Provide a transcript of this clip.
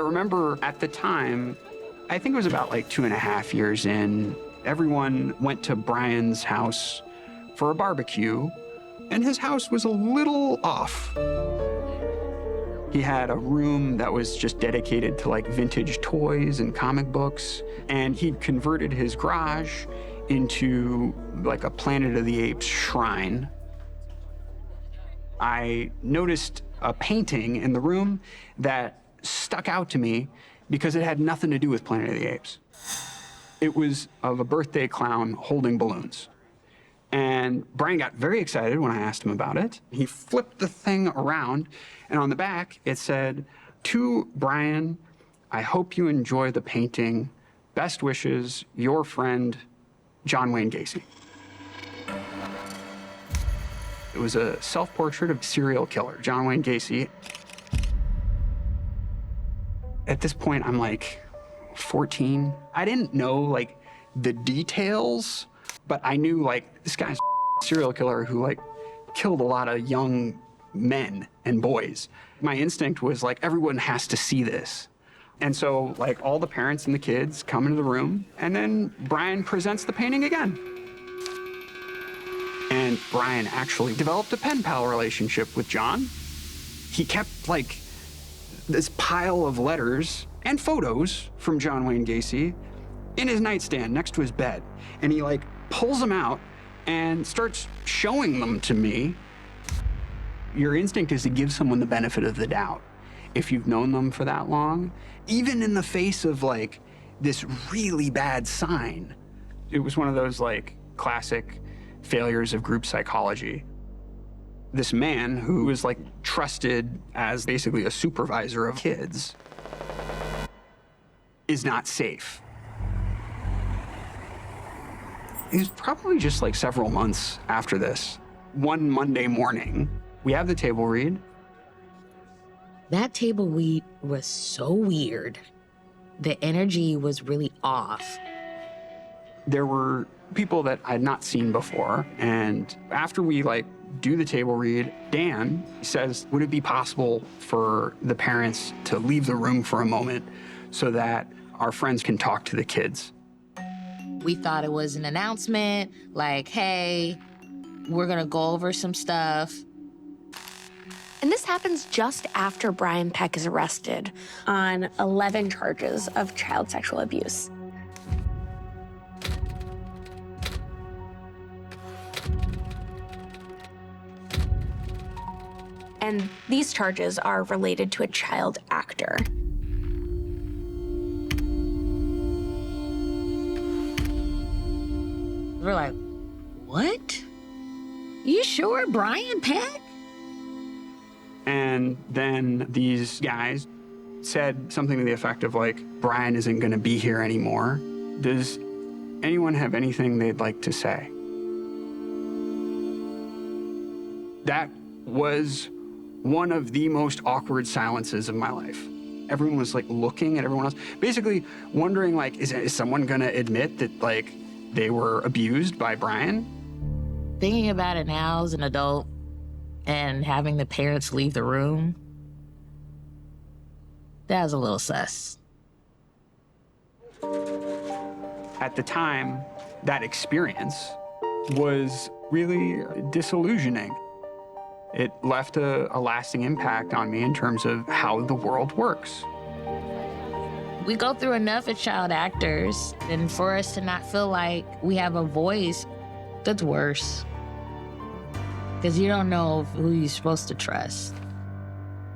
I remember at the time, I think it was about like 2.5 years in, everyone went to Brian's house for a barbecue, and his house was a little off. He had a room that was just dedicated to like vintage toys and comic books, and he'd converted his garage into like a Planet of the Apes shrine. I noticed a painting in the room that stuck out to me because it had nothing to do with Planet of the Apes. It was of a birthday clown holding balloons. And Brian got very excited when I asked him about it. He flipped the thing around, and on the back it said, "To Brian, I hope you enjoy the painting. Best wishes, your friend, John Wayne Gacy." It was a self-portrait of serial killer, John Wayne Gacy. At this point, I'm like 14. I didn't know like the details, but I knew like this guy's a serial killer who like killed a lot of young men and boys. My instinct was like, everyone has to see this. And so like all the parents and the kids come into the room, and then Brian presents the painting again. And Brian actually developed a pen pal relationship with John. He kept like this pile of letters and photos from John Wayne Gacy in his nightstand next to his bed. And he like pulls them out and starts showing them to me. Your instinct is to give someone the benefit of the doubt. If you've known them for that long, even in the face of like this really bad sign. It was one of those like classic failures of group psychology. This man who was like trusted as basically a supervisor of kids is not safe. It was probably just like several months after this. One Monday morning, we have the table read. That table read was so weird. The energy was really off. There were people that I had not seen before, and after we like do the table read, Dan says, would it be possible for the parents to leave the room for a moment so that our friends can talk to the kids? We thought it was an announcement, like, hey, we're gonna go over some stuff. And this happens just after Brian Peck is arrested on 11 charges of child sexual abuse. And these charges are related to a child actor. We're like, what? You sure, Brian Peck? And then these guys said something to the effect of like, Brian isn't gonna be here anymore. Does anyone have anything they'd like to say? That was one of the most awkward silences of my life. Everyone was like looking at everyone else, basically wondering like, is someone gonna admit that like they were abused by Brian? Thinking about it now as an adult and having the parents leave the room, that was a little sus. At the time, that experience was really disillusioning. It left a lasting impact on me in terms of how the world works. We go through enough as child actors, and for us to not feel like we have a voice, that's worse. Because you don't know who you're supposed to trust.